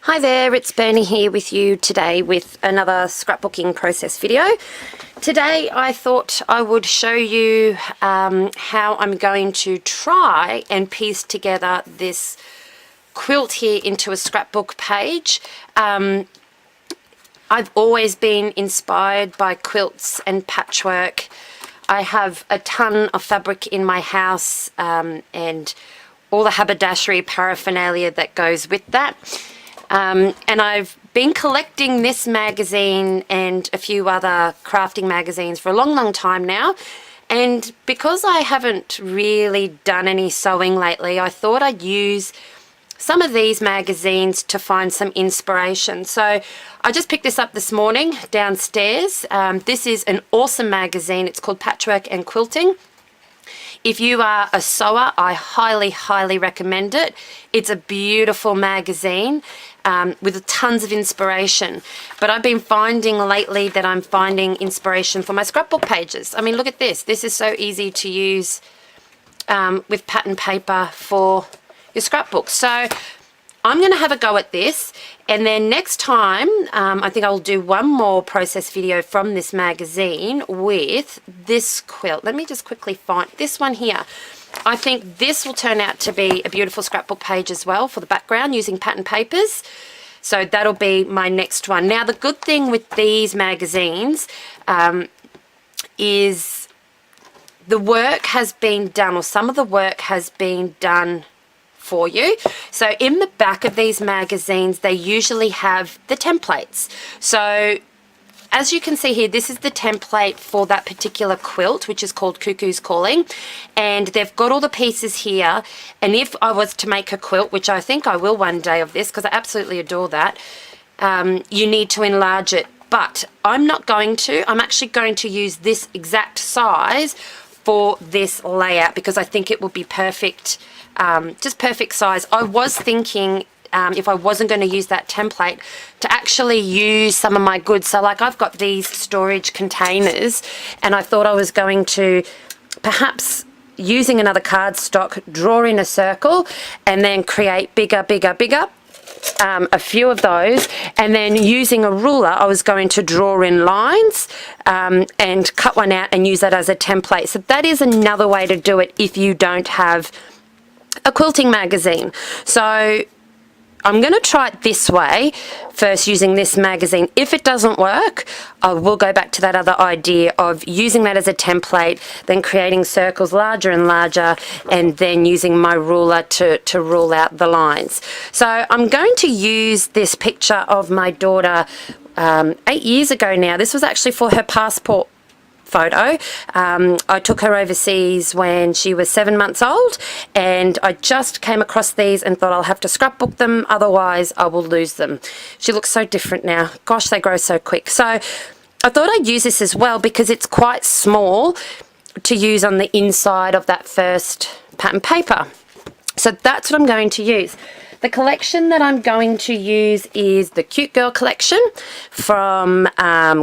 Hi there, it's Bernie here with you today with another scrapbooking process video. Today I thought I would show you how I'm going to try and piece together this quilt here into a scrapbook page. I've always been inspired by quilts and patchwork. I have a ton of fabric in my house and all the haberdashery paraphernalia that goes with that. And I've been collecting this magazine and a few other crafting magazines for a long time now. And because I haven't really done any sewing lately, I thought I'd use some of these magazines to find some inspiration. So I just picked this up this morning downstairs. This is an awesome magazine. It's called Patchwork and Quilting. If you are a sewer, I highly recommend it. It's a beautiful magazine with tons of inspiration. But I've been finding lately that I'm finding inspiration for my scrapbook pages. I mean, look at this. This is so easy to use with pattern paper for your scrapbook. So I'm going to have a go at this, and then next time I think I'll do one more process video from this magazine with this quilt. Let me just quickly find this one here. I think this will turn out to be a beautiful scrapbook page as well for the background using pattern papers. So that'll be my next one. Now the good thing with these magazines is the work has been done, or some of the work has been done for you. So in the back of these magazines, they usually have the templates. So as you can see here, this is the template for that particular quilt, which is called Cuckoo's Calling. And they've got all the pieces here. And if I was to make a quilt, which I think I will one day of this, because I absolutely adore that, you need to enlarge it. But I'm not going to. I'm actually going to use this exact size for this layout because I think it will be perfect. Just perfect size. I was thinking if I wasn't going to use that template to actually use some of my goods. So like I've got these storage containers and I thought I was going to perhaps using another cardstock draw in a circle and then create bigger, a few of those, and then using a ruler I was going to draw in lines and cut one out and use that as a template. So that is another way to do it if you don't have a quilting magazine. So I'm going to try it this way first using this magazine. If it doesn't work, I will go back to that other idea of using that as a template, then creating circles larger and larger, and then using my ruler to rule out the lines. So I'm going to use this picture of my daughter 8 years ago now. This was actually for her passport photo. I took her overseas when she was 7 months old, and I just came across these and thought I'll have to scrapbook them, otherwise I will lose them. She looks so different now. Gosh, they grow so quick. So I thought I'd use this as well because it's quite small to use on the inside of that first pattern paper. So that's what I'm going to use. The collection that I'm going to use is the Cute Girl collection from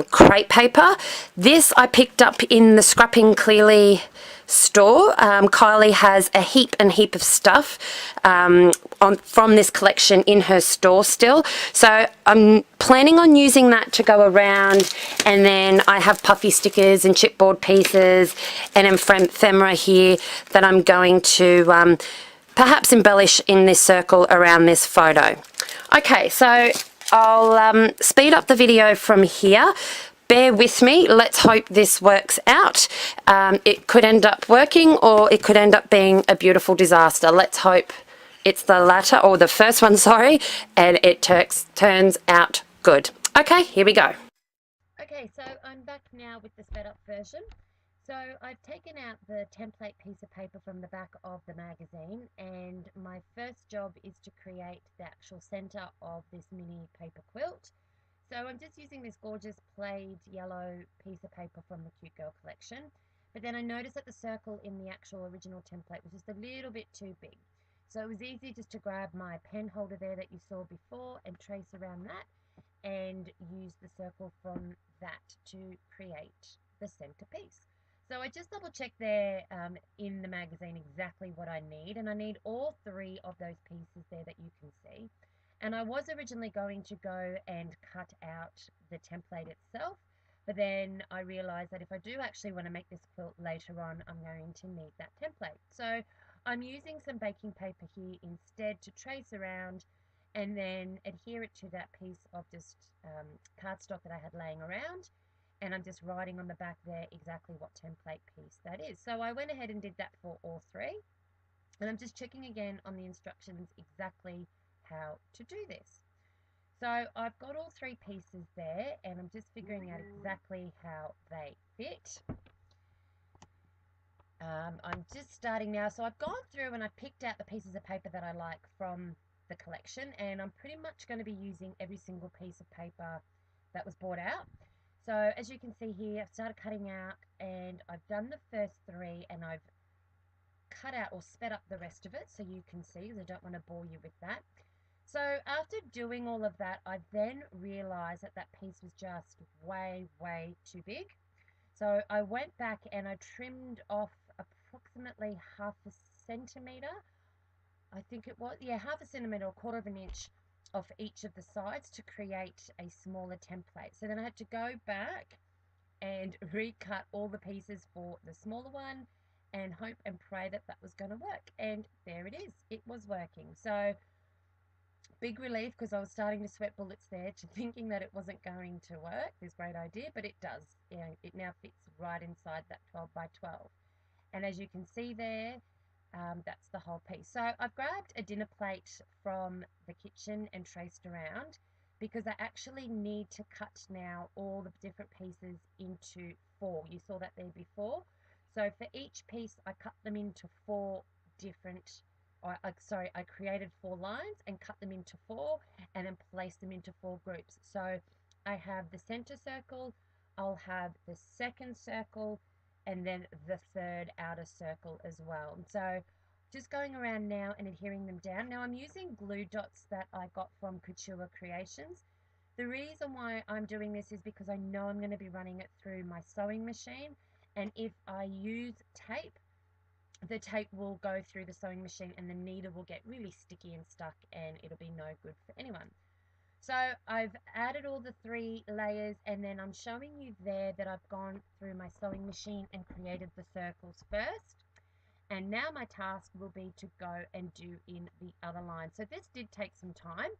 Crepe Paper. This I picked up in the Scrapping Clearly store. Kylie has a heap of stuff from this collection in her store still. So I'm planning on using that to go around, and then I have puffy stickers and chipboard pieces and ephemera here that I'm going to perhaps embellish in this circle around this photo. Okay, so I'll speed up the video from here. Bear with me. Let's hope this works out. It could end up working, or it could end up being a beautiful disaster. Let's hope it's the latter, or the first one, sorry, and it turns out good. Okay, here we go. Okay, so I'm back now with the sped up version. So I've taken out the template piece of paper from the back of the magazine, and my first job is to create the actual center of this mini paper quilt. So I'm just using this gorgeous plaid yellow piece of paper from the Cute Girl collection, but then I noticed that the circle in the actual original template was just a little bit too big. So it was easy just to grab my pen holder there that you saw before and trace around that and use the circle from that to create the centerpiece. So I just double checked there in the magazine exactly what I need, and I need all three of those pieces there that you can see. And I was originally going to go and cut out the template itself, but then I realized that if I do actually want to make this quilt later on, I'm going to need that template. So I'm using some baking paper here instead to trace around and then adhere it to that piece of just cardstock that I had laying around. And I'm just writing on the back there exactly what template piece that is. So I went ahead and did that for all three. And I'm just checking again on the instructions exactly how to do this. So I've got all three pieces there and I'm just figuring out exactly how they fit. I'm just starting now. So I've gone through and I picked out the pieces of paper that I like from the collection, and I'm pretty much going to be using every single piece of paper that was bought out. So as you can see here, I've started cutting out and I've done the first three and I've cut out or sped up the rest of it so you can see, because I don't want to bore you with that. So after doing all of that, I then realized that that piece was just way too big. So I went back and I trimmed off approximately half a centimeter. I think it was, yeah, half a centimeter or 1/4 of an inch off each of the sides to create a smaller template. So then I had to go back and recut all the pieces for the smaller one and hope and pray that that was going to work. And there it is. It was working. So big relief, because I was starting to sweat bullets there to thinking that it wasn't going to work, this great idea, but it does. You know, it now fits right inside that 12 by 12. And as you can see there, that's the whole piece. So I've grabbed a dinner plate from the kitchen and traced around, because I actually need to cut now all the different pieces into 4. You saw that there before. So for each piece, I cut them into 4 different, I created 4 lines and cut them into 4 and then placed them into 4 groups. So I have the center circle, I'll have the second circle, and then the third outer circle as well. So just going around now and adhering them down. Now I'm using glue dots that I got from Couture Creations. The reason why I'm doing this is because I know I'm going to be running it through my sewing machine, and if I use tape, the tape will go through the sewing machine and the needle will get really sticky and stuck and it'll be no good for anyone. So I've added all the 3 layers, and then I'm showing you there that I've gone through my sewing machine and created the circles first. And now my task will be to go and do in the other line. So this did take some time.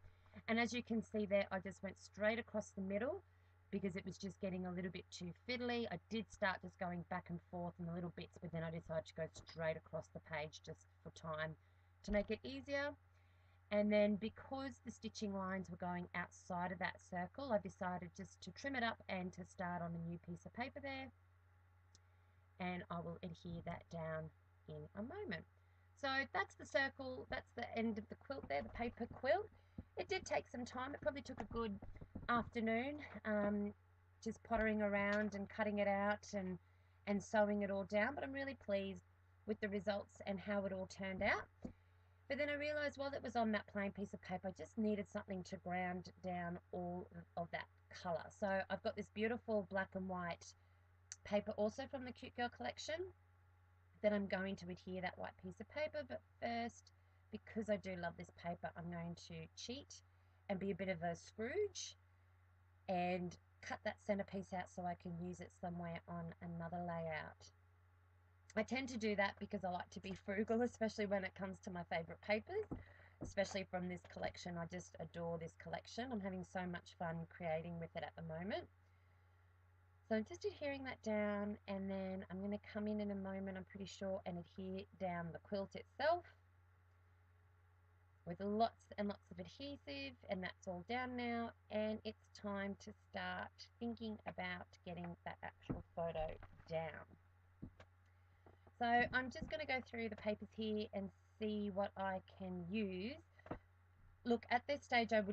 And as you can see there, I just went straight across the middle because it was just getting a little bit too fiddly. I did start just going back and forth in the little bits, but then I decided to go straight across the page just for time to make it easier. And then because the stitching lines were going outside of that circle, I decided just to trim it up and to start on a new piece of paper there. And I will adhere that down in a moment. So that's the circle, that's the end of the quilt there, the paper quilt. It did take some time. It probably took a good afternoon, just pottering around and cutting it out and sewing it all down. But I'm really pleased with the results and how it all turned out. But then I realized while it was on that plain piece of paper, I just needed something to ground down all of that color. So I've got this beautiful black and white paper also from the Cute Girl collection that I'm going to adhere that white piece of paper. But first, because I do love this paper, I'm going to cheat and be a bit of a Scrooge and cut that centerpiece out so I can use it somewhere on another layout. I tend to do that because I like to be frugal, especially when it comes to my favorite papers, especially from this collection. I just adore this collection. I'm having so much fun creating with it at the moment. So I'm just adhering that down, and then I'm going to come in a moment, I'm pretty sure, and adhere down the quilt itself with lots and lots of adhesive, and that's all down now, and it's time to start thinking about getting that actual photo down. So I'm just going to go through the papers here and see what I can use. Look, at this stage I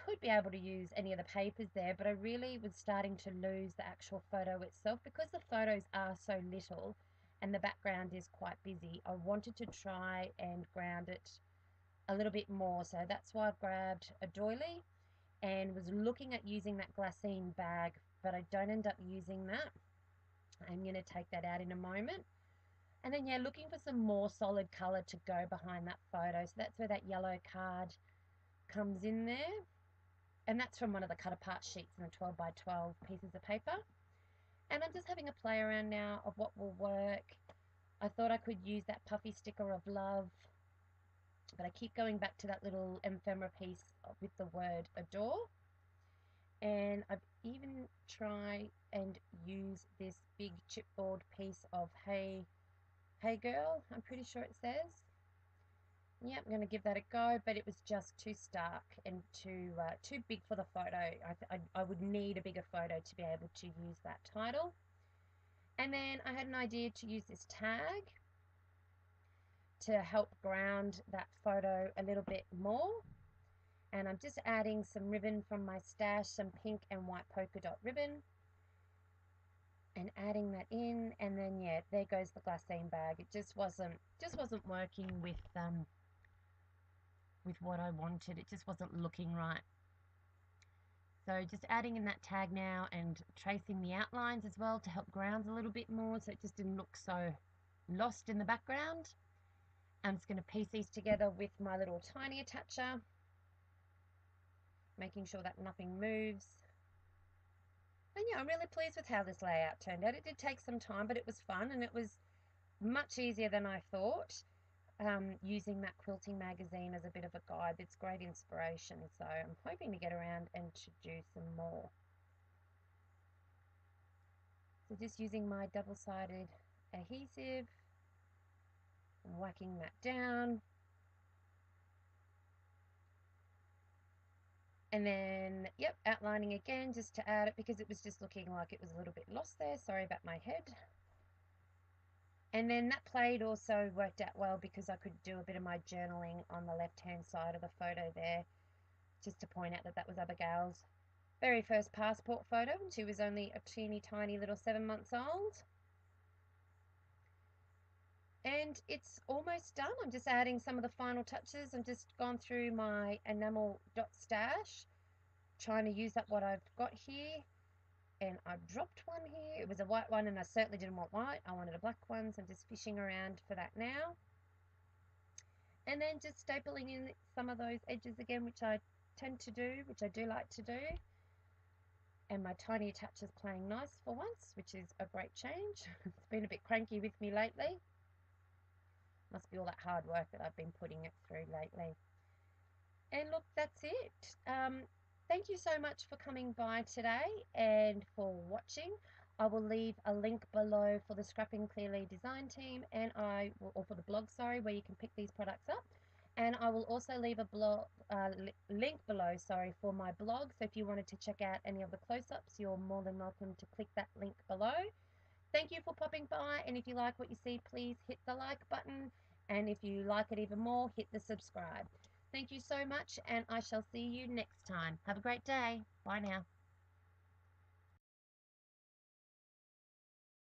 could be able to use any of the papers there, but I really was starting to lose the actual photo itself because the photos are so little and the background is quite busy. I wanted to try and ground it a little bit more, so that's why I grabbed a doily and was looking at using that glassine bag, but I don't end up using that. I'm going to take that out in a moment. And then, yeah, looking for some more solid color to go behind that photo. So that's where that yellow card comes in there. And that's from one of the cut apart sheets in the 12 by 12 pieces of paper. And I'm just having a play around now of what will work. I thought I could use that puffy sticker of love, but I keep going back to that little ephemera piece with the word adore. And I've even tried and use this big chipboard piece of hey girl, I'm pretty sure it says. Yeah, I'm going to give that a go, but it was just too stark and too big for the photo. I would need a bigger photo to be able to use that title. And then I had an idea to use this tag to help ground that photo a little bit more. And I'm just adding some ribbon from my stash, some pink and white polka dot ribbon, and adding that in. And then yeah, there goes the glassine bag. It just wasn't working with what I wanted. It just wasn't looking right. So just adding in that tag now and tracing the outlines as well to help ground a little bit more so it just didn't look so lost in the background. I'm just going to piece these together with my little tiny attacher, making sure that nothing moves. And yeah, I'm really pleased with how this layout turned out. It did take some time, but it was fun and it was much easier than I thought. Using that quilting magazine as a bit of a guide. It's great inspiration, so I'm hoping to get around and to do some more. So just using my double-sided adhesive, whacking that down, and then yep, outlining again just to add it because it was just looking like it was a little bit lost there. Sorry about my head. And then that plaid also worked out well because I could do a bit of my journaling on the left-hand side of the photo there, just to point out that that was Abigail's very first passport photo, and she was only a teeny tiny little 7 months old. And it's almost done. I'm just adding some of the final touches. I've just gone through my enamel dot stash, trying to use up what I've got here. And I dropped one here. It was a white one and I certainly didn't want white. I wanted a black one, so I'm just fishing around for that now. And then just stapling in some of those edges again, which I tend to do, which I do like to do. And my tiny attacher's playing nice for once, which is a great change. It's been a bit cranky with me lately. Must be all that hard work that I've been putting it through lately. And look, that's it. Thank you so much for coming by today and for watching. I will leave a link below for the Scrapping Clearly design team, and or for the blog, sorry, where you can pick these products up. And I will also leave a link below, sorry, for my blog. So if you wanted to check out any of the close-ups, you're more than welcome to click that link below. Thank you for popping by, and if you like what you see, please hit the like button, and if you like it even more, hit the subscribe. Thank you so much, and I shall see you next time. Have a great day. Bye now.